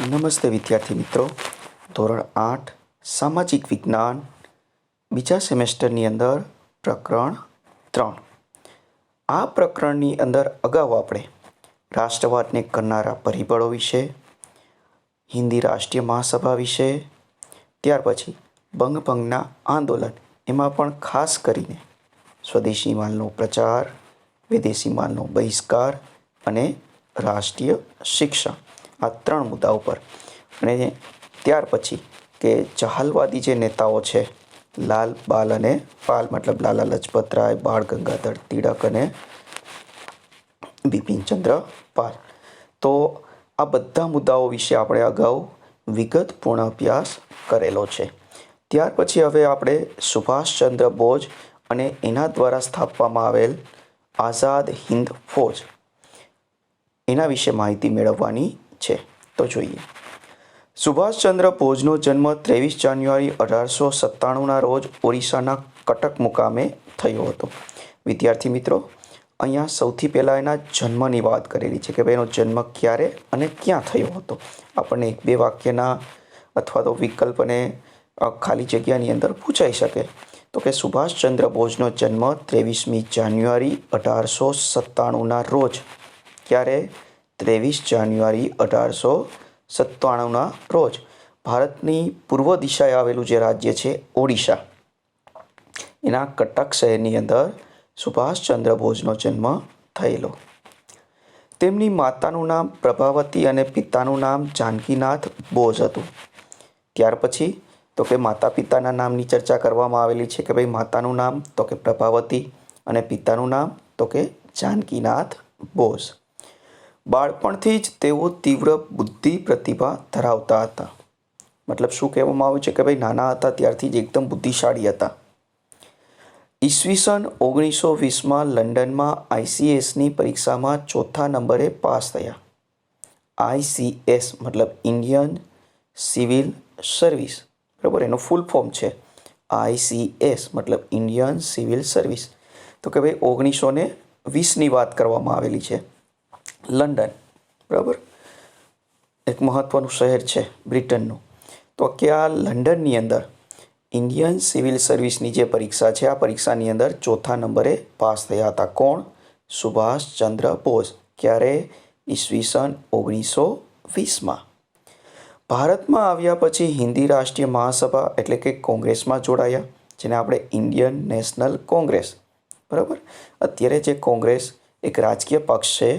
નમસ્તે વિદ્યાર્થી મિત્રો. ધોરણ 8 સામાજિક વિજ્ઞાન બીજા સેમેસ્ટરની અંદર પ્રકરણ 3. આ પ્રકરણની અંદર અગાઉ આપણે રાષ્ટ્રવાદને કરનારા પરિબળો વિશે, હિન્દી રાષ્ટ્રીય મહાસભા વિશે, ત્યાર પછી બંગભંગના આંદોલન, એમાં પણ ખાસ કરીને સ્વદેશી માલનો પ્રચાર, વિદેશી માલનો બહિષ્કાર અને રાષ્ટ્રીય શિક્ષણ, આ 3 મુદ્દાઓ પર, અને ત્યાર પછી કે જહાલવાદી જે નેતાઓ છે, લાલ, બાલ અને પાલ, મતલબ લાલા લજપત રાય, બાળ ગંગાધર તિલક અને બિપિનચંદ્ર પાલ. તો આ બધા મુદ્દાઓ વિશે આપણે અગાઉ વિગતપૂર્ણ અભ્યાસ કરેલો છે. ત્યાર પછી હવે આપણે સુભાષચંદ્ર બોઝ અને એના દ્વારા સ્થાપવામાં આવેલ આઝાદ હિન્દ ફૌજ, એના વિશે માહિતી મેળવવાની છે. તો જોઈએ. સુભાષચંદ્ર બોઝનો જન્મ 23 જાન્યુઆરી 1897ના રોજ ઓરિસ્સાના કટક મુકામે થયો હતો. વિદ્યાર્થી મિત્રો, અહીંયા સૌથી પહેલાં એના જન્મની વાત કરેલી છે કે ભાઈ એનો જન્મ ક્યારે અને ક્યાં થયો હતો. આપણને 1-2 વાક્યના અથવા તો વિકલ્પ અને ખાલી જગ્યાની અંદર પૂછાઈ શકે. તો કે સુભાષચંદ્ર બોઝનો જન્મ 23મી જાન્યુઆરી 1897ના રોજ. ક્યારે? 23 જાન્યુઆરી 1897ના રોજ ભારતની પૂર્વ દિશાએ આવેલું જે રાજ્ય છે ઓડિશા, એના કટક શહેરની અંદર સુભાષચંદ્ર બોઝનો જન્મ થયેલો. તેમની માતાનું નામ પ્રભાવતી અને પિતાનું નામ જાનકીનાથ બોઝ હતું. ત્યાર પછી તો કે માતા પિતાના નામની ચર્ચા કરવામાં આવેલી છે કે ભાઈ માતાનું નામ તો કે પ્રભાવતી અને પિતાનું નામ તો કે જાનકીનાથ બોઝ. બાળપણથી જ તેઓ તીવ્ર બુદ્ધિ પ્રતિભા ધરાવતા હતા. મતલબ શું કહેવામાં આવ્યું છે કે ભાઈ નાના હતા ત્યારથી જ એકદમ બુદ્ધિશાળી હતા. ઈસવીસન 1920માં લંડનમાં ICSની પરીક્ષામાં 4થા નંબરે પાસ થયા. ICS મતલબ ઇન્ડિયન સિવિલ સર્વિસ, બરાબર, એનું ફૂલ ફોર્મ છે ICS મતલબ ઇન્ડિયન સિવિલ સર્વિસ. તો કે ભાઈ 1920ની વાત કરવામાં આવેલી છે. લંડન, બરાબર, એક મહત્ત્વનું શહેર છે બ્રિટનનું. તો કે આ લંડનની અંદર ઇન્ડિયન સિવિલ સર્વિસની જે પરીક્ષા છે, આ પરીક્ષાની અંદર 4થા નંબરે પાસ થયા હતા. કોણ? સુભાષચંદ્ર બોઝ. ક્યારે? ઈસવીસન 1920માં. ભારતમાં આવ્યા પછી હિન્દી રાષ્ટ્રીય મહાસભા એટલે કે કોંગ્રેસમાં જોડાયા, જેને આપણે ઇન્ડિયન નેશનલ કોંગ્રેસ, બરાબર. અત્યારે જે કોંગ્રેસ એક રાજકીય પક્ષ છે,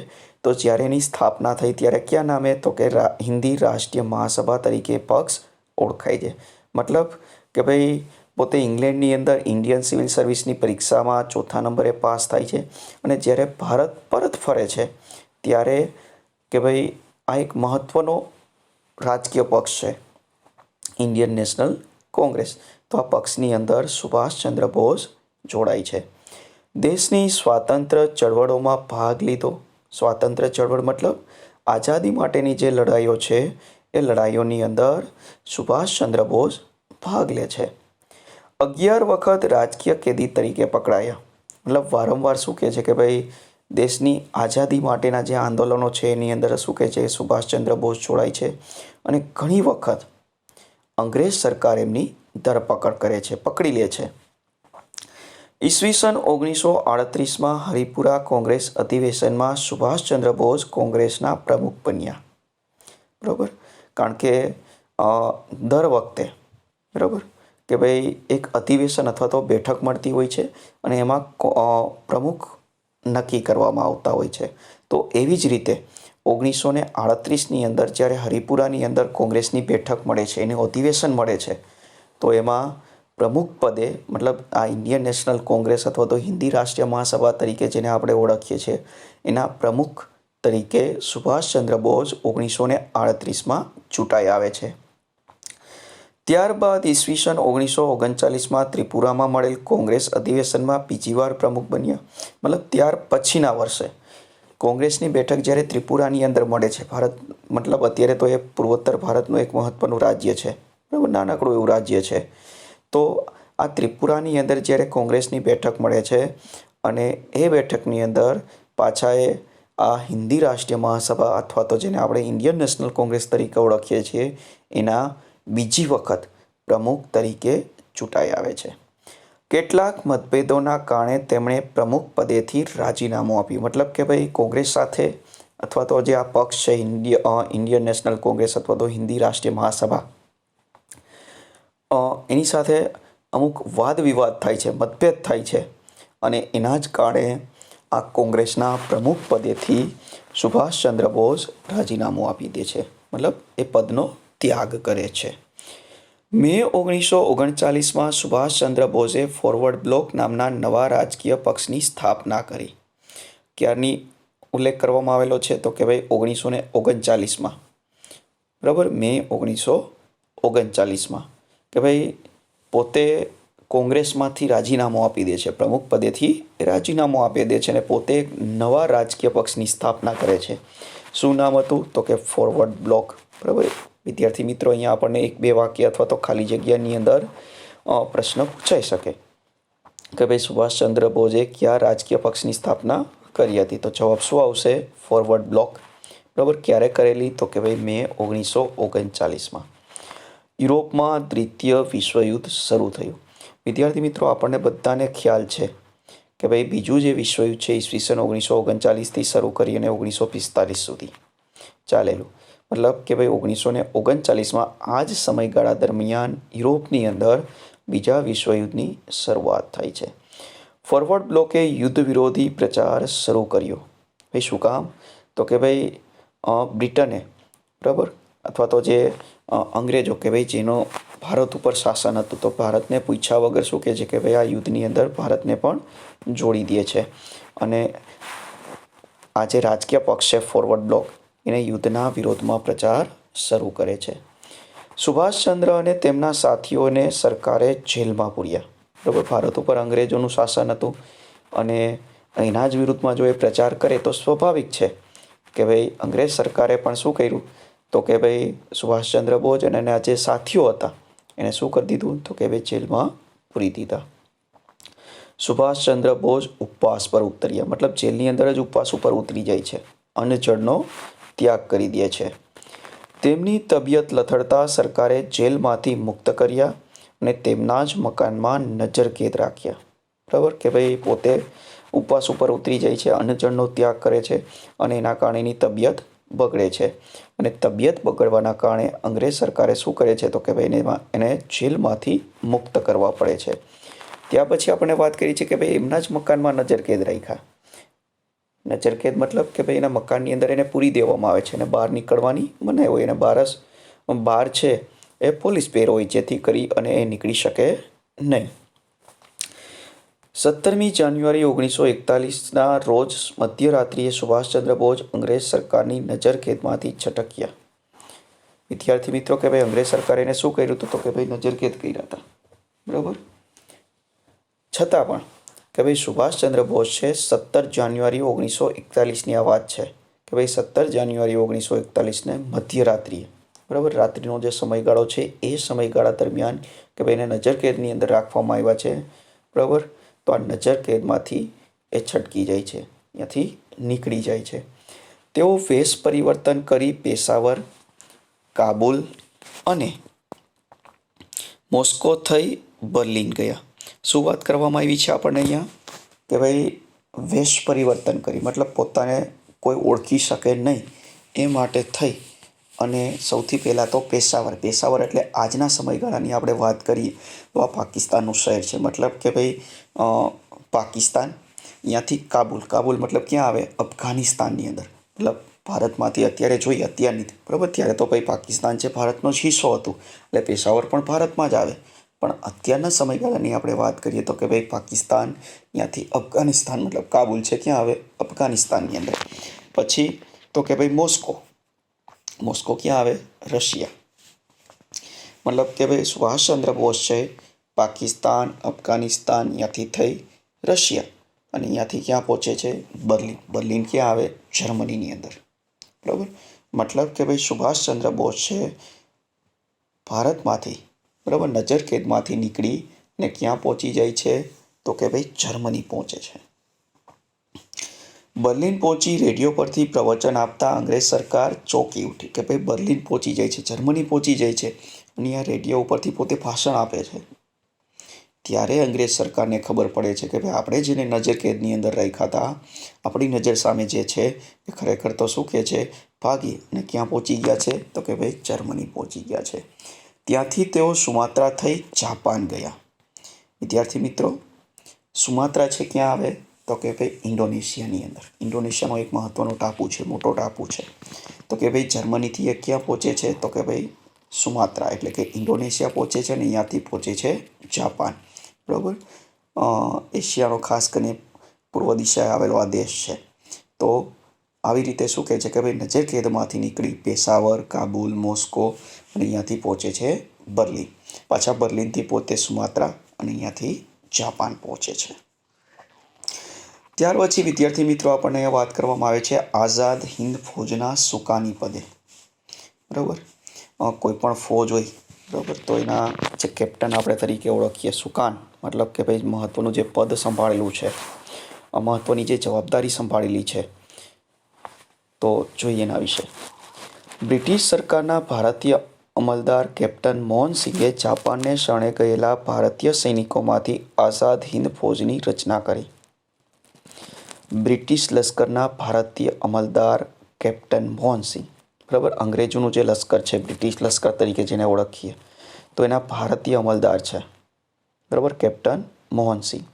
તો જ્યારે એની સ્થાપના થઈ ત્યારે કયા નામે? તો કે હિન્દી રાષ્ટ્રીય મહાસભા તરીકે પક્ષ ઓળખાય છે. મતલબ કે ભાઈ પોતે ઇંગ્લેન્ડની અંદર ઇન્ડિયન સિવિલ સર્વિસની પરીક્ષામાં 4થા નંબરે પાસ થાય છે, અને જ્યારે ભારત પરત ફરે છે ત્યારે કે ભાઈ આ એક મહત્ત્વનો રાજકીય પક્ષ છે ઇન્ડિયન નેશનલ કોંગ્રેસ. તો આ પક્ષની અંદર સુભાષચંદ્ર બોઝ જોડાય છે. દેશની સ્વાતંત્ર્ય ચળવળોમાં ભાગ લીધો. સ્વાતંત્ર્ય ચળવળ મતલબ આઝાદી માટેની જે લડાઈઓ છે, એ લડાઈઓની અંદર સુભાષચંદ્ર બોઝ ભાગ લે છે. 11 વખત રાજકીય કેદી તરીકે પકડાયા. મતલબ વારંવાર શું કહે છે કે ભાઈ દેશની આઝાદી માટેના જે આંદોલનો છે એની અંદર શું કહે છે, સુભાષચંદ્ર બોઝ જોડાય છે. અને ઘણી વખત અંગ્રેજ સરકાર એમની ધરપકડ કરે છે, પકડી લે છે. ઈસવીસન 1938માં હરિપુરા કોંગ્રેસ અધિવેશનમાં સુભાષચંદ્ર બોઝ કોંગ્રેસના પ્રમુખ બન્યા. બરાબર, કારણ કે દર વખતે, બરાબર, કે ભાઈ એક અધિવેશન અથવા તો બેઠક મળતી હોય છે અને એમાં પ્રમુખ નક્કી કરવામાં આવતા હોય છે. તો એવી જ રીતે 1938ની અંદર જ્યારે હરિપુરાની અંદર કોંગ્રેસની બેઠક મળે છે, એને અધિવેશન મળે છે, તો એમાં પ્રમુખ પદે, મતલબ આ ઇન્ડિયન નેશનલ કોંગ્રેસ અથવા તો હિન્દી રાષ્ટ્રીય મહાસભા તરીકે જેને આપણે ઓળખીએ છીએ, એના પ્રમુખ તરીકે સુભાષચંદ્ર બોઝ 1938માં ચૂંટાઈ આવે છે. ત્યારબાદ ઈસવીસન 1939માં ત્રિપુરામાં મળેલ કોંગ્રેસ અધિવેશનમાં બીજી વાર પ્રમુખ બન્યા. મતલબ ત્યાર પછીના વર્ષે કોંગ્રેસની બેઠક જ્યારે ત્રિપુરાની અંદર મળે છે, ભારત મતલબ અત્યારે તો એ પૂર્વોત્તર ભારતનું એક મહત્ત્વનું રાજ્ય છે, બરાબર, નાનકડું એવું રાજ્ય છે. તો આ ત્રિપુરાની અંદર જ્યારે કોંગ્રેસની બેઠક મળે છે અને એ બેઠકની અંદર પાછા એ આ હિન્દી રાષ્ટ્રીય મહાસભા અથવા તો જેને આપણે ઇન્ડિયન નેશનલ કોંગ્રેસ તરીકે ઓળખીએ છીએ એના બીજી વખત પ્રમુખ તરીકે ચૂંટાઈ આવે છે. કેટલાક મતભેદોના કારણે તેમણે પ્રમુખ પદેથી રાજીનામું આપ્યું. મતલબ કે ભાઈ કોંગ્રેસ સાથે અથવા તો જે આ પક્ષ છે ઇન્ડિયન નેશનલ કોંગ્રેસ અથવા તો હિન્દી રાષ્ટ્રીય મહાસભા એની સાથે અમુક વાદ વિવાદ થાય છે, મતભેદ થાય છે અને એના જ કારણે આ કોંગ્રેસના પ્રમુખ પદેથી સુભાષચંદ્ર બોઝ રાજીનામું આપી દે છે. મતલબ એ પદનો ત્યાગ કરે છે. મે 1939માં સુભાષચંદ્ર બોઝે ફોરવર્ડ બ્લોક નામના નવા રાજકીય પક્ષની સ્થાપના કરી. ક્યારની ઉલ્લેખ કરવામાં આવેલો છે તો કે ભાઈ 1939માં, બરાબર, મે 1939માં કે ભાઈ પોતે કોંગ્રેસમાંથી રાજીનામું આપી દે છે, પ્રમુખ પદેથી રાજીનામું આપી દે છે અને પોતે એક નવા રાજકીય પક્ષની સ્થાપના કરે છે. શું નામ હતું તો કે ફોરવર્ડ બ્લોક. બરાબર. વિદ્યાર્થી મિત્રો, અહીંયા આપણને 1-2 વાક્ય અથવા તો ખાલી જગ્યાની અંદર પ્રશ્ન પૂછાઈ શકે કે ભાઈ સુભાષચંદ્ર બોઝે કયા રાજકીય પક્ષની સ્થાપના કરી હતી. તો જવાબ શું આવશે? Forward block. બરાબર. ક્યારે કરેલી તો કે ભાઈ મે 1939માં. યુરોપમાં દ્વિતીય વિશ્વયુદ્ધ શરૂ થયું. વિદ્યાર્થી મિત્રો, આપણને બધાને ખ્યાલ છે કે ભાઈ બીજું જે વિશ્વયુદ્ધ છે ઈસવીસન 1939થી શરૂ કરી અને 1945 સુધી ચાલેલું. મતલબ કે ભાઈ 1939માં આ જ સમયગાળા દરમિયાન યુરોપની અંદર બીજા વિશ્વયુદ્ધની શરૂઆત થાય છે. ફોરવર્ડ બ્લોકે યુદ્ધ વિરોધી પ્રચાર શરૂ કર્યો. ભાઈ શું કામ તો કે ભાઈ બ્રિટને, બરાબર, અથવા તો જે અંગ્રેજો કે ભાઈ જેનો ભારત ઉપર શાસન હતું તો ભારતને પૂછ્યા વગર શું કહે છે કે ભાઈ આ યુદ્ધની અંદર ભારતને પણ જોડી દે છે અને આ જે રાજકીય પક્ષ છે ફોરવર્ડ બ્લોક એને યુદ્ધના વિરોધમાં પ્રચાર શરૂ કરે છે. સુભાષચંદ્ર અને તેમના સાથીઓને સરકારે જેલમાં પૂર્યા. બરાબર. ભારત ઉપર અંગ્રેજોનું શાસન હતું અને એના જ વિરુદ્ધમાં જો એ પ્રચાર કરે તો સ્વાભાવિક છે કે ભાઈ અંગ્રેજ સરકારે પણ શું કર્યું તો કે ભાઈ સુભાષચંદ્ર બોઝ અને એના જે સાથીઓ હતા એને શું કરી દીધું તો કે ભાઈ જેલમાં પૂરી દીધા. સુભાષચંદ્ર બોઝ ઉપવાસ પર ઉતર્યા. મતલબ જેલની અંદર જ ઉપવાસ ઉપર ઉતરી જાય છે, અન્ન જળનો ત્યાગ કરી દે છે. તેમની તબિયત લથડતા સરકારે જેલમાંથી મુક્ત કર્યા અને તેમના જ મકાનમાં નજરકેદ રાખ્યા. બરાબર કે ભાઈ પોતે ઉપવાસ ઉપર ઉતરી જાય છે, અન્ન જળનો ત્યાગ કરે છે અને એના કારણે એની તબિયત બગડે છે અને તબિયત બગડવાના કારણે અંગ્રેજ સરકારે શું કરે છે તો કે ભાઈ એને જેલમાંથી મુક્ત કરવા પડે છે. ત્યાં પછી આપણે વાત કરી છે કે ભાઈ એમના જ મકાનમાં નજરકેદ રાખ્યા. નજરકેદ મતલબ કે ભાઈ એના મકાનની અંદર એને પૂરી દેવામાં આવે છે અને બહાર નીકળવાની મનાઈ હોય. એને બહાર છે એ પોલીસ પેર હોય જેથી કરી અને એ નીકળી શકે નહીં. 17મી જાન્યુઆરી 1941ના રોજ મધ્યરાત્રિએ સુભાષચંદ્ર બોઝ અંગ્રેજ સરકારની નજરકેદમાંથી છટક્યા. વિદ્યાર્થી મિત્રો કે ભાઈ અંગ્રેજ સરકારે એને શું કર્યું હતું તો કે ભાઈ નજરકેદ કર્યા હતા. બરાબર. છતાં પણ કે ભાઈ સુભાષચંદ્ર બોઝ છે 17 જાન્યુઆરી 1941ની આ વાત છે કે ભાઈ 17 જાન્યુઆરી 1941ને મધ્યરાત્રિએ, બરાબર, રાત્રિનો જે સમયગાળો છે એ સમયગાળા દરમિયાન કે ભાઈ એને નજરકેદની અંદર રાખવામાં આવ્યા છે. બરાબર. તો આ નજરકેદમાંથી એ છટકી જાય છે, ત્યાંથી નીકળી જાય છે. તેઓ વેશ પરિવર્તન કરી પેશાવર, કાબુલ અને મોસ્કો થઈ બર્લિન ગયા. શું વાત કરવામાં આવી છે આપણને અહીંયા કે ભાઈ વેશ પરિવર્તન કરી મતલબ પોતાને કોઈ ઓળખી શકે નહીં એ માટે થઈ અને સૌથી પહેલાં તો પેશાવર એટલે આજના સમયગાળાની આપણે વાત કરીએ તો આ પાકિસ્તાનનું શહેર છે. મતલબ કે ભાઈ પાકિસ્તાન, ત્યાંથી કાબુલ મતલબ ક્યાં આવે? અફઘાનિસ્તાનની અંદર. મતલબ ભારતમાંથી અત્યારે જોઈએ અત્યારની, બરાબર, ત્યારે તો ભાઈ પાકિસ્તાન છે ભારતનો જ હિસ્સો હતું એટલે પેશાવર પણ ભારતમાં જ આવે. પણ અત્યારના સમયગાળાની આપણે વાત કરીએ તો કે ભાઈ પાકિસ્તાન, ત્યાંથી અફઘાનિસ્તાન મતલબ કાબુલ છે ક્યાં આવે? અફઘાનિસ્તાનની અંદર. પછી તો કે ભાઈ મોસ્કો ક્યાં આવે? રશિયા. મતલબ કે ભાઈ સુભાષચંદ્ર બોઝ છે પાકિસ્તાન, અફઘાનિસ્તાન, ત્યાંથી થઈ રશિયા અને ત્યાંથી ક્યાં પહોંચે છે? બર્લિન ક્યાં આવે? જર્મનીની અંદર. બરાબર. મતલબ કે ભાઈ સુભાષચંદ્ર બોઝ છે ભારતમાંથી, બરાબર, નજરકેદમાંથી નીકળી ને ક્યાં પહોંચી જાય છે તો કે ભાઈ જર્મની પહોંચે છે. બર્લિન પહોંચી રેડિયો પરથી પ્રવચન આપતા અંગ્રેજ સરકાર ચોંકી ઉઠી કે ભાઈ બર્લિન પહોંચી જાય છે, જર્મની પહોંચી જાય છે અને આ રેડિયો ઉપરથી પોતે ભાષણ આપે છે. ત્યારે અંગ્રેજ સરકારને ખબર પડે છે કે ભાઈ આપણે જેને નજર કેદની અંદર રાખ્યા હતા, આપણી નજર સામે જે છે એ ખરેખર તો શું કહે છે, ભાગી અને ક્યાં પહોંચી ગયા છે, તો કે ભાઈ જર્મની પહોંચી ગયા છે. ત્યાંથી તેઓ સુમાત્રા થઈ જાપાન ગયા. વિદ્યાર્થી મિત્રો, સુમાત્રા છે ક્યાં આવે, તો કે ભાઈ ઇન્ડોનેશિયાની અંદર. ઇન્ડોનેશિયાનો એક મહત્ત્વનો ટાપુ છે, મોટો ટાપુ છે. તો કે ભાઈ જર્મનીથી એ ક્યાં પહોંચે છે, તો કે ભાઈ સુમાત્રા એટલે કે ઇન્ડોનેશિયા પહોંચે છે અને અહીંયાથી પહોંચે છે જાપાન. બરાબર. એશિયાનો ખાસ કરીને પૂર્વ દિશાએ આવેલો આ દેશ છે. તો આવી રીતે શું કહે છે કે ભાઈ નજર કેદમાંથી નીકળી પેશાવર, કાબુલ, મોસ્કો અને અહીંયાથી પહોંચે છે બર્લિન. પાછા બર્લિનથી પોતે સુમાત્રા અને અહીંયાથી જાપાન પહોંચે છે. ત્યાર પછી વિદ્યાર્થી મિત્રો આપણને એ વાત કરવામાં આવે છે આઝાદ હિન્દ ફૌજના સુકાની પદે. બરાબર. કોઈ પણ ફૌજ હોય, બરાબર, તો એના જે કેપ્ટન આપણે તરીકે ઓળખીએ, સુકાન મતલબ કે ભાઈ મહત્ત્વનું જે પદ સંભાળેલું છે, મહત્ત્વની જે જવાબદારી સંભાળેલી છે, તો જોઈએ એના વિશે. બ્રિટિશ સરકારના ભારતીય અમલદાર કેપ્ટન મોહનસિંહે જાપાનને શરણે ગયેલા ભારતીય સૈનિકોમાંથી આઝાદ હિન્દ ફૌજની રચના કરી. બ્રિટિશ લશ્કરના ભારતીય અમલદાર કેપ્ટન મોહનસિંહ, બરાબર, અંગ્રેજોનું જે લશ્કર છે, બ્રિટિશ લશ્કર તરીકે જેને ઓળખીએ, તો એના ભારતીય અમલદાર છે, બરાબર, કેપ્ટન મોહનસિંહ.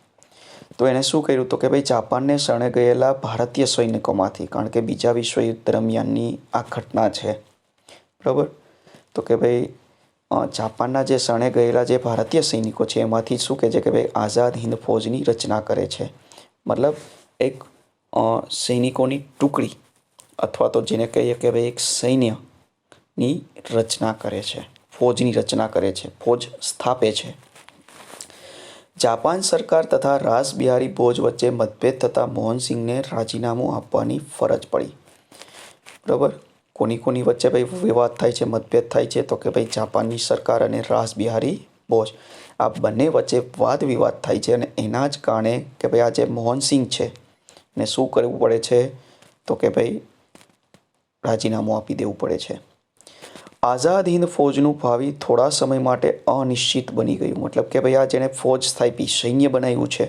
તો એણે શું કર્યું, તો કે ભાઈ જાપાનને શરણે ગયેલા ભારતીય સૈનિકોમાંથી, કારણ કે બીજા વિશ્વયુદ્ધ દરમિયાનની આ ઘટના છે, બરાબર, તો કે ભાઈ જાપાનના જે શરણે ગયેલા જે ભારતીય સૈનિકો છે એમાંથી શું કહે છે કે ભાઈ આઝાદ હિન્દ ફૌજની રચના કરે છે. મતલબ એક સૈનિકોની ટુકડી અથવા તો જેને કહીએ કે ભાઈ એક સૈન્યની રચના કરે છે, ફૌજની રચના કરે છે, ફૌજ સ્થાપે છે. જાપાન સરકાર તથા રાસબિહારી ભોજ વચ્ચે મતભેદ થતાં મોહનસિંહને રાજીનામું આપવાની ફરજ પડી. બરાબર. કોની વચ્ચે ભાઈ વિવાદ થાય છે, મતભેદ થાય છે, તો કે ભાઈ જાપાનની સરકાર અને રાસબિહારી ભોજ, આ બંને વચ્ચે વાદ વિવાદ થાય છે અને એના જ કારણે કે ભાઈ આ જે મોહનસિંહ છે ને શું કરવું પડે છે, તો કે ભાઈ રાજીનામું આપી દેવું પડે છે. આઝાદ હિન્દ ફૌજનું ભાવિ થોડા સમય માટે અનિશ્ચિત બની ગયું. મતલબ કે ભાઈ આ જેણે ફૌજ સ્થાપી, સૈન્ય બનાવ્યું છે,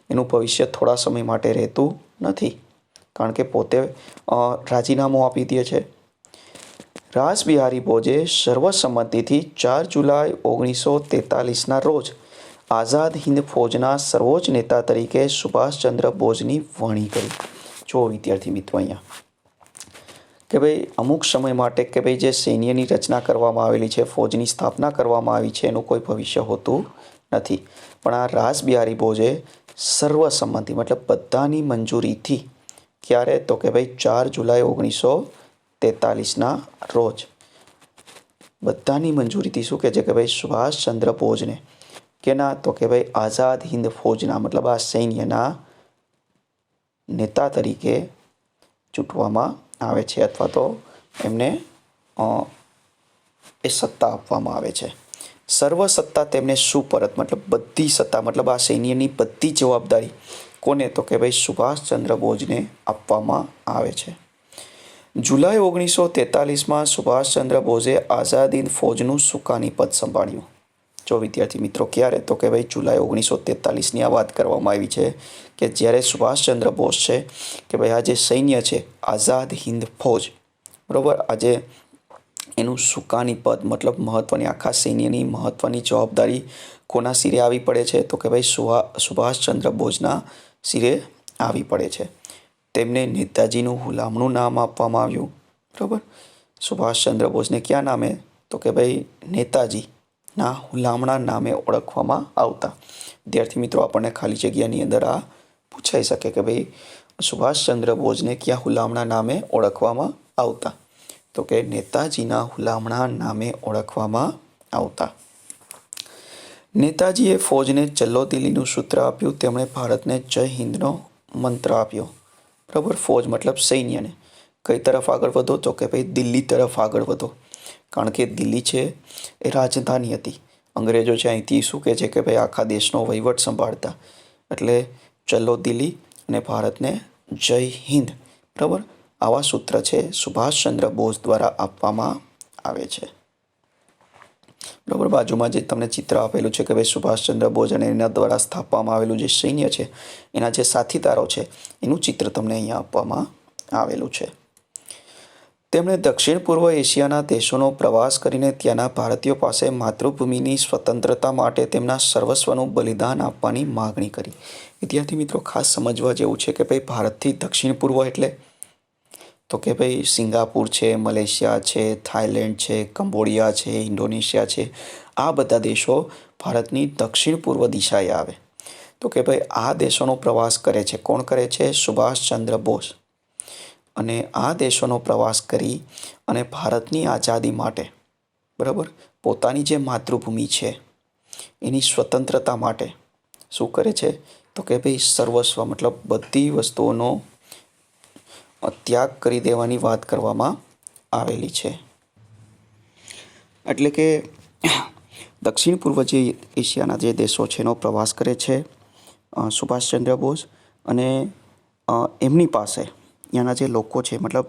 એનું ભવિષ્ય થોડા સમય માટે રહેતું નથી, કારણ કે પોતે રાજીનામું આપી દે છે. રાસબિહારી ભોજે સર્વસંમતિથી 4 જુલાઈ 1943ના રોજ આઝાદ હિન્દ ફૌજના સર્વોચ્ચ નેતા તરીકે સુભાષચંદ્ર બોઝની વરણી કરી. જો વિદ્યાર્થી મિત્રો અહીંયા કે ભાઈ અમુક સમય માટે કે ભાઈ જે સૈન્યની રચના કરવામાં આવેલી છે, ફૌજની સ્થાપના કરવામાં આવી છે, એનું કોઈ ભવિષ્ય હોતું નથી. પણ આ રાસબિહારી ભોજે સર્વસંમતિ મતલબ બધાની મંજૂરીથી, ક્યારે, તો કે ભાઈ 4 જુલાઈ 1943ના રોજ બધાની મંજૂરીથી શું કહે છે કે ભાઈ સુભાષચંદ્ર બોઝને કેના, તો કે ભાઈ આઝાદ હિન્દ ફૌજના મતલબ આ સૈન્યના નેતા તરીકે ચૂંટવામાં આવે છે અથવા તો એમને એ સત્તા આપવામાં આવે છે. સર્વ સત્તા તેમને સુપરત મતલબ બધી સત્તા મતલબ આ સૈન્યની બધી જવાબદારી કોને, તો કે ભાઈ સુભાષચંદ્ર બોઝને આપવામાં આવે છે. જુલાઈ 1943માં સુભાષચંદ્ર બોઝે આઝાદ હિન્દ ફૌજનું સુકાની પદ સંભાળ્યું. જો વિદ્યાર્થી મિત્રો ક્યારે, તો કે ભાઈ જુલાઈ 1943ની આ વાત કરવામાં આવી છે કે જ્યારે સુભાષચંદ્ર બોઝ છે કે ભાઈ આ જે સૈન્ય છે આઝાદ હિન્દ ફૌજ, બરાબર, આજે એનું સુકાની પદ મતલબ મહત્ત્વની આખા સૈન્યની મહત્ત્વની જવાબદારી કોના સિરે આવી પડે છે, તો કે ભાઈ સુભાષચંદ્ર બોઝના સિરે આવી પડે છે. તેમને નેતાજીનું હુલામણું નામ આપવામાં આવ્યું. બરાબર. સુભાષચંદ્ર બોઝને ક્યાં નામે, તો કે ભાઈ નેતાજીના હુલામણા નામે ઓળખવામાં આવતા. વિદ્યાર્થી મિત્રો આપણને ખાલી જગ્યાની અંદર આ પૂછાઈ શકે કે ભાઈ સુભાષચંદ્ર બોઝને ક્યાં હુલામણા નામે ઓળખવામાં આવતા, તો કે નેતાજીના હુલામણા નામે ઓળખવામાં આવતા. નેતાજીએ ફૌજને ચલ્લો દિલ્હીનું સૂત્ર આપ્યું. તેમણે ભારતને જય હિન્દનો મંત્ર આપ્યો. બરાબર. ફૌજ મતલબ સૈન્યને કઈ તરફ આગળ વધો, તો કે ભાઈ દિલ્હી તરફ આગળ વધો, કારણ કે દિલ્હી છે એ રાજધાની હતી. અંગ્રેજો છે અહીંથી શું કહે છે કે ભાઈ આખા દેશનો વહીવટ સંભાળતા, એટલે ચલો દિલ્હી અને ભારતને જય હિન્દ. બરાબર, આવા સૂત્ર છે સુભાષચંદ્ર બોઝ દ્વારા આપવામાં આવે છે. બરાબર, બાજુમાં જે તમને ચિત્ર આપેલું છે કે ભાઈ સુભાષચંદ્ર બોઝ અને એના દ્વારા સ્થાપવામાં આવેલું જે સૈન્ય છે એના જે સાથીદારો છે એનું ચિત્ર તમને અહીંયા આપવામાં આવેલું છે. તેમણે દક્ષિણ પૂર્વ એશિયાના દેશોનો પ્રવાસ કરીને ત્યાંના ભારતીયો પાસે માતૃભૂમિની સ્વતંત્રતા માટે તેમના સર્વસ્વનું બલિદાન આપવાની માગણી કરી. વિદ્યાર્થી મિત્રો, ખાસ સમજવા જેવું છે કે ભાઈ ભારતથી દક્ષિણ પૂર્વ એટલે તો કે ભાઈ સિંગાપુર છે, મલેશિયા છે, થાઈલેન્ડ છે, કંબોડિયા છે, ઇન્ડોનેશિયા છે, આ બધા દેશો ભારતની દક્ષિણ પૂર્વ દિશાએ આવે. તો કે ભાઈ આ દેશોનો પ્રવાસ કરે છે. કોણ કરે છે? સુભાષચંદ્ર બોઝ. અને આ દેશોનો પ્રવાસ કરી અને ભારતની આઝાદી માટે, બરાબર, પોતાની જે માતૃભૂમિ છે એની સ્વતંત્રતા માટે શું કરે છે? તો કે ભાઈ સર્વસ્વ મતલબ બધી વસ્તુઓનો ત્યાગ કરી દેવાની વાત કરવામાં આવેલી છે. એટલે કે દક્ષિણ પૂર્વ જે એશિયાના જે દેશો છે એનો પ્રવાસ કરે છે સુભાષચંદ્ર બોઝ. અને એમની પાસે ત્યાંના જે લોકો છે, મતલબ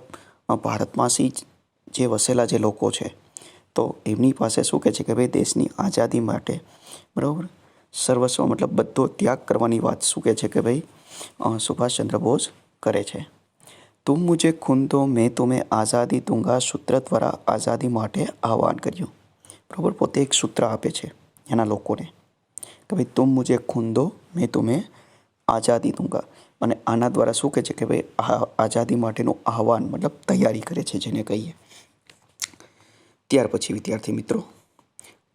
ભારતમાંથી જે વસેલા જે લોકો છે, તો એમની પાસે શું કહે છે કે ભાઈ દેશની આઝાદી માટે, બરાબર, સર્વસ્વ મતલબ બધો ત્યાગ કરવાની વાત શું કહે છે કે ભાઈ સુભાષચંદ્ર બોઝ કરે છે. તુમ મુझे ખૂન દો મેં તુમ્हें આઝાદી દૂંગા સૂત્ર દ્વારા આઝાદી માટે આહવાન કર્યું. બરાબર, પોતે એક સૂત્ર આપે છે એના લોકોને કે ભાઈ તુમ મુझे ખૂન દો મેં તુમ્हें આઝાદી દૂંગા. અને આના દ્વારા શું કહે છે કે ભાઈ આઝાદી માટેનું આહવાન મતલબ તૈયારી કરે છે જેને કહીએ. ત્યાર પછી વિદ્યાર્થી મિત્રો,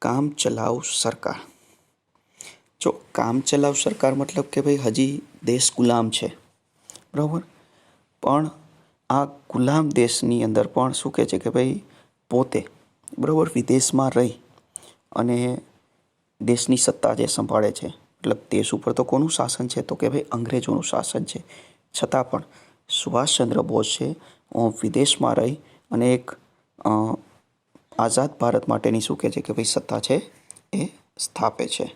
કામ ચલાઉ સરકાર. જો કામ ચલાઉ સરકાર મતલબ કે ભાઈ હજી દેશ ગુલામ છે, બરાબર, પણ આ ગુલામ દેશની અંદર પણ શું કહે છે કે ભાઈ પોતે, બરાબર, વિદેશમાં રહી અને દેશની સત્તા જે સંભાળે છે. મતલબ દેશ ઉપર તો કોનું શાસન છે? તો કે ભાઈ અંગ્રેજોનું શાસન છે. છતાં પણ સુભાષચંદ્ર બોઝ છે વિદેશમાં રહી અને એક આઝાદ ભારત માટેની શું કહે છે કે ભાઈ સત્તા છે એ સ્થાપે છે.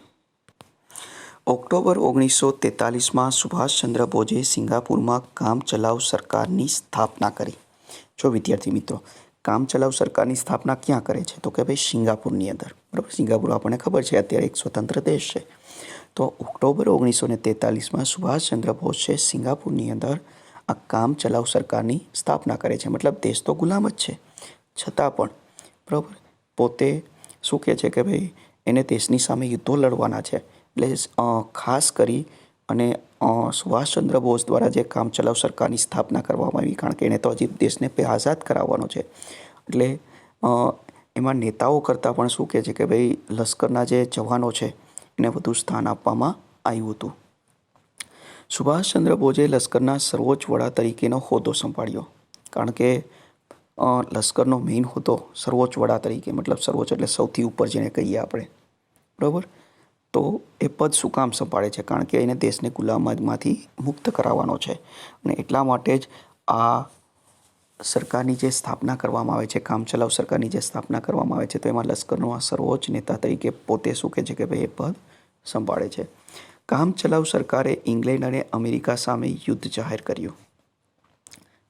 ઓક્ટોબર 1943માં સુભાષચંદ્ર બોઝે સિંગાપુરમાં કામ ચલાઉ સરકારની સ્થાપના કરી. જો વિદ્યાર્થી મિત્રો, કામ ચલાઉ સરકારની સ્થાપના ક્યાં કરે છે? તો કે ભાઈ સિંગાપુરની અંદર. બરાબર, સિંગાપુર આપણને ખબર છે અત્યારે એક સ્વતંત્ર દેશ છે. તો ઓક્ટોબર 1943માં સુભાષચંદ્ર બોઝ છે સિંગાપુરની અંદર આ કામ ચલાઉ સરકારની સ્થાપના કરે છે. મતલબ દેશ તો ગુલામ જ છે, છતાં પણ, બરાબર, પોતે શું કહે છે કે ભાઈ એને દેશની સામે યુદ્ધો લડવાના છે. એટલે ખાસ કરી અને સુભાષચંદ્ર બોઝ દ્વારા જે કામ ચલાઉ સરકારની સ્થાપના કરવામાં આવી, કારણ કે એને તો હજી દેશને આઝાદ કરાવવાનો છે. એટલે એમાં નેતાઓ કરતાં પણ શું કહે છે કે ભાઈ લશ્કરના જે જવાનો છે એને વધુ સ્થાન આપવામાં આવ્યું હતું. સુભાષચંદ્ર બોઝે લશ્કરના સર્વોચ્ચ વડા તરીકેનો હોદ્દો સંભાળ્યો. કારણ કે લશ્કરનો મેઇન હોદ્દો સર્વોચ્ચ વડા તરીકે, મતલબ સર્વોચ્ચ એટલે સૌથી ઉપર જેને કહીએ આપણે, બરાબર, તો એ પદ શું કામ સંભાળે છે? કારણ કે એને દેશને ગુલામીમાંથી મુક્ત કરાવવાનો છે. અને એટલા માટે જ આ સરકારની જે સ્થાપના કરવામાં આવે છે, કામ ચલાઉ સરકારની જે સ્થાપના કરવામાં આવે છે, તો એમાં લશ્કરનો આ સર્વોચ્ચ નેતા તરીકે પોતે શું કહે છે કે ભાઈ એ પદ સંભાળે છે. કામ ચલાઉ સરકારે ઇંગ્લેન્ડ અને અમેરિકા સામે યુદ્ધ જાહેર કર્યું.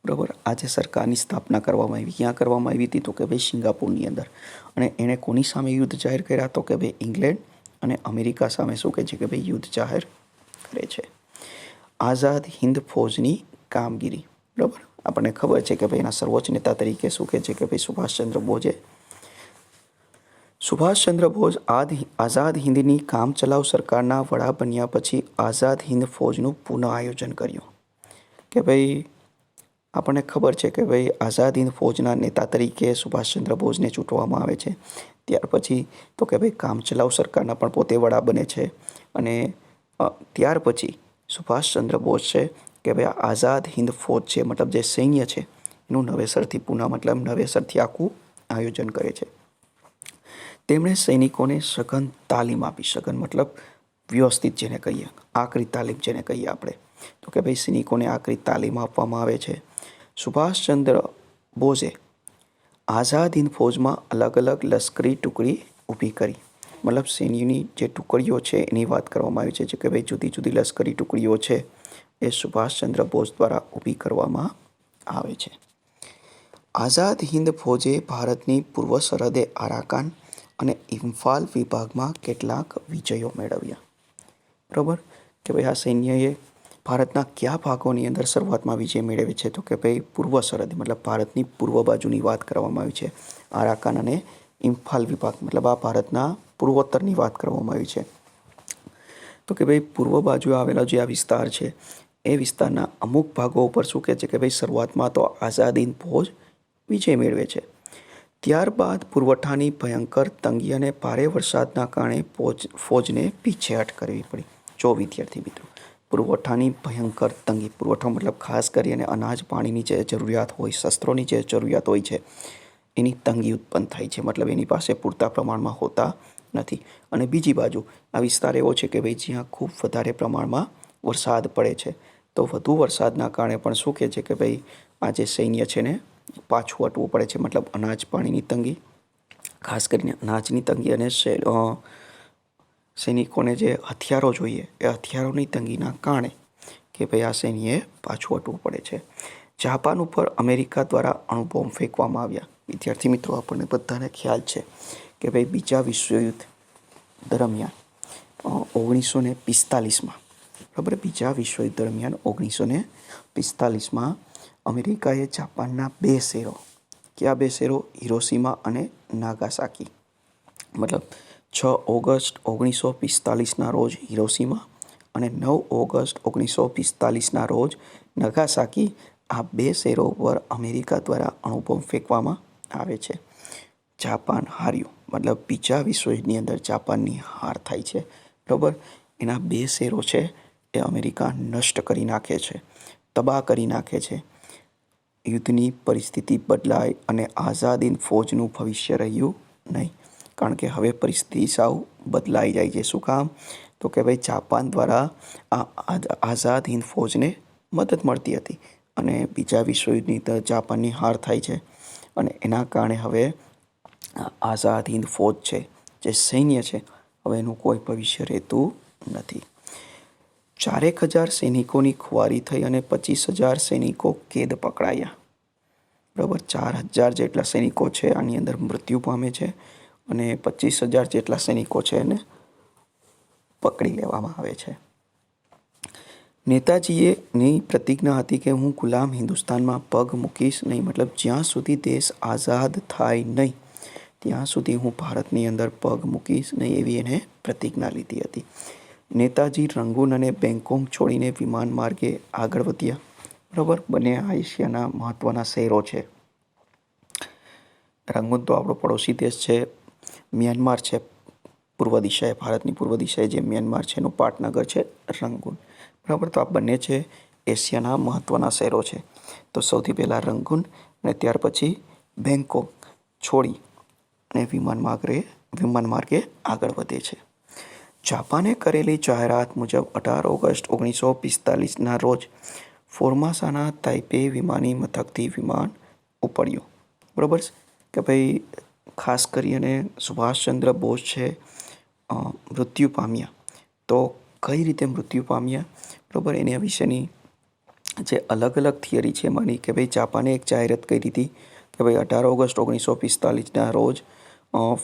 બરાબર, આ જે સરકારની સ્થાપના કરવામાં આવી, ક્યાં કરવામાં આવી હતી? તો કે ભાઈ સિંગાપુરની અંદર. અને એણે કોની સામે યુદ્ધ જાહેર કર્યા? તો કે ભાઈ ઇંગ્લેન્ડ અને અમેરિકા સામે શું કહે છે કે ભાઈ યુદ્ધ જાહેર કરે છે. આઝાદ હિન્દ ફૌજની કામગીરી. બરાબર, આપણને ખબર છે કે ભાઈ એના સર્વોચ્ચ નેતા તરીકે શું કહે છે કે ભાઈ સુભાષચંદ્ર બોઝ આઝાદ હિન્દની કામ ચલાઉ સરકારના વડા બન્યા પછી આઝાદ હિન્દ ફૌજનું પુનઃ આયોજન કર્યું. કે ભાઈ આપણને ખબર છે કે ભાઈ આઝાદ હિન્દ ફૌજના નેતા તરીકે સુભાષચંદ્ર બોઝને ચૂંટવામાં આવે છે. ત્યાર પછી તો કે ભાઈ કામ ચલાઉ સરકારના પણ પોતે વડા બને છે. અને ત્યાર પછી સુભાષચંદ્ર બોઝ છે કે ભાઈ આઝાદ હિન્દ ફૌજ છે, મતલબ જે સૈન્ય છે એનું નવેસરથી આખું આયોજન કરે છે. તેમણે સૈનિકોને સઘન તાલીમ આપી. સઘન મતલબ વ્યવસ્થિત જેને કહીએ, આકરી તાલીમ જેને કહીએ આપણે, તો કે ભાઈ સૈનિકોને આકરી તાલીમ આપવામાં આવે છે. સુભાષચંદ્ર બોઝે આઝાદ હિન્દ ફૌજમાં અલગ અલગ લશ્કરી ટુકડી ઊભી કરી. મતલબ સૈન્યની જે ટુકડીઓ છે એની વાત કરવામાં આવી છે કે ભાઈ જુદી જુદી લશ્કરી ટુકડીઓ છે એ સુભાષચંદ્ર બોઝ દ્વારા ઊભી કરવામાં આવે છે. આઝાદ હિંદ ફૌજે ભારતની પૂર્વ સરહદે આરાકાન અને ઇમ્ફાલ વિભાગમાં કેટલાક વિજયો મેળવ્યા. બરાબર, કે ભાઈ આ સૈન્યએ ભારતના કયા ભાગોની અંદર શરૂઆતમાં વિજય મેળવે છે? તો કે ભાઈ પૂર્વ સરહદ, મતલબ ભારતની પૂર્વ બાજુની વાત કરવામાં આવી છે. આરાકાન અને ઇમ્ફાલ વિભાગ, મતલબ આ ભારતના પૂર્વોત્તરની વાત કરવામાં આવી છે. તો કે ભાઈ પૂર્વ બાજુ આવેલો જે આ વિસ્તાર છે એ વિસ્તારના અમુક ભાગો ઉપર શું કહે છે કે ભાઈ શરૂઆતમાં તો આઝાદ હિંદ ફૌજ વિજય મેળવે છે. ત્યારબાદ પુરવઠાની ભયંકર તંગી અને ભારે વરસાદના કારણે ફૌજને પીછેહટ કરવી પડી. જો વિદ્યાર્થી મિત્રો, પુરવઠાની ભયંકર તંગી, પુરવઠો મતલબ ખાસ કરીને અનાજ પાણીની જે જરૂરિયાત હોય, શસ્ત્રોની જે જરૂરિયાત હોય છે એની તંગી ઉત્પન્ન થાય છે. મતલબ એની પાસે પૂરતા પ્રમાણમાં હોતા નથી. અને બીજી બાજુ આ વિસ્તાર એવો છે કે ભાઈ જ્યાં ખૂબ વધારે પ્રમાણમાં વરસાદ પડે છે. તો વધુ વરસાદના કારણે પણ શું કહે છે કે ભાઈ આ જે સૈન્ય છે ને પાછું હટવું પડે છે. મતલબ અનાજ પાણીની તંગી, ખાસ કરીને અનાજની તંગી અને સૈનિકોને જે હથિયારો જોઈએ એ હથિયારોની તંગીના કારણે કે ભાઈ આ સૈન્યએ પાછું હટવું પડે છે. જાપાન ઉપર અમેરિકા દ્વારા અણુબોમ્બ ફેંકવામાં આવ્યા. વિદ્યાર્થી મિત્રો, આપણને બધાને ખ્યાલ છે કે ભાઈ બીજા વિશ્વયુદ્ધ દરમિયાન 1945માં, બરાબર, બીજા વિશ્વયુદ્ધ દરમિયાન 1945માં અમેરિકાએ જાપાનના 2 શહેરો, કયા 2 શહેરો? હિરોશીમા અને નાગાસાકી, મતલબ 6 ઓગસ્ટ 1945ના રોજ હિરોશીમા અને 9 ઓગસ્ટ 1945ના રોજ નાગાસાકી, આ 2 શહેરો પર અમેરિકા દ્વારા અણુબોમ્બ ફેંકવામાં આવે છે. જાપાન હાર્યું, મતલબ બીજા વિશ્વયુદ્ધની અંદર જાપાનની હાર થાય છે. બરાબર, એના 2 શહેરો છે એ અમેરિકા નષ્ટ કરી નાખે છે, તબાહ કરી નાખે છે. યુદ્ધની પરિસ્થિતિ બદલાય અને આઝાદ હિંદ ફૌજનું ભવિષ્ય રહ્યું નહીં, કારણ કે હવે પરિસ્થિતિ સાવ બદલાઈ જાય છે. શું કામ? તો કે ભાઈ જાપાન દ્વારા આ આઝાદ હિંદ ફૌજને મદદ મળતી હતી અને બીજા વિશ્વયુદ્ધની અંદર જાપાનની હાર થાય છે અને એના કારણે હવે આઝાદ હિંદ ફૌજ છે, જે સૈન્ય છે, હવે એનું કોઈ ભવિષ્ય રહેતું નથી. 4,000 સૈનિકોની ખુવારી થઈ અને 25,000 સૈનિકો કેદ પકડાયા. બરાબર, 4,000 જેટલા સૈનિકો છે આની અંદર મૃત્યુ પામે છે અને 25,000 જેટલા સૈનિકો છે એને પકડી લેવામાં આવે છે. નેતાજીની પ્રતિજ્ઞા હતી કે હું ગુલામ હિન્દુસ્તાનમાં પગ મૂકીશ નહીં, મતલબ જ્યાં સુધી દેશ આઝાદ થાય નહીં ત્યાં સુધી હું ભારતની અંદર પગ મૂકીશ નહીં, એવી એને પ્રતિજ્ઞા લીધી હતી. નેતાજી રંગૂન અને બેંગકોક છોડીને વિમાન માર્ગે આગળ વધ્યા. બરાબર, બંને એશિયાના મહત્ત્વના શહેરો છે. રંગૂન તો આપણો પડોશી દેશ છે, મ્યાનમાર છે પૂર્વ દિશાએ, ભારતની પૂર્વ દિશાએ જે મ્યાનમાર છે એનું પાટનગર છે રંગૂન. બરાબર, તો આ બંને છે એશિયાના મહત્ત્વના શહેરો છે. તો સૌથી પહેલાં રંગૂન અને ત્યાર પછી બેંગકોક છોડી અને વિમાન માર્ગે આગળ વધે છે. જાપાને કરેલી જાહેરાત મુજબ 18 ઓગસ્ટ 1945ના રોજ ફોર્માસાના તાઇપે વિમાની મથકથી વિમાન ઉપડ્યું. બરાબર, કે ભાઈ ખાસ કરીને સુભાષચંદ્ર બોઝ છે મૃત્યુ પામ્યા. તો કઈ રીતે મૃત્યુ પામ્યા? બરાબર, એના વિશેની જે અલગ અલગ થિયરી છે એમાંની કે ભાઈ જાપાને એક જાહેરાત કરી હતી કે ભાઈ 18 ઓગસ્ટ 1945ના રોજ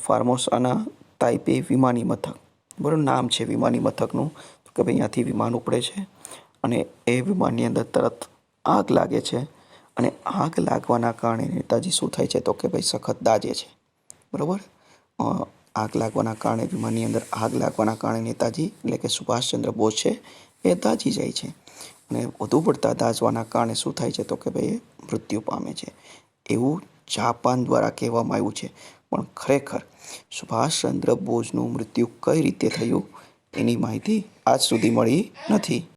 ફોર્મોસાના તાઇપે વિમાની મથક, બરાબર, નામ છે વિમાની મથકનું, કે ભાઈ અહીંયાથી વિમાન ઉપડે છે અને એ વિમાનની અંદર તરત આગ લાગે છે અને આગ લાગવાના કારણે નેતાજી શું થાય છે? તો કે ભાઈ સખત દાઝે છે. બરાબર, આગ લાગવાના કારણે વિમાનની અંદર આગ લાગવાના કારણે નેતાજી એટલે કે સુભાષચંદ્ર બોઝ છે એ દાઝી જાય છે અને વધુ પડતા દાઝવાના કારણે શું થાય છે? તો કે ભાઈ એ મૃત્યુ પામે છે. એવું જાપાન દ્વારા કહેવામાં આવ્યું છે. પણ ખરેખર સુભાષચંદ્ર બોઝનું મૃત્યુ કઈ રીતે થયું એની માહિતી આજ સુધી મળી નથી.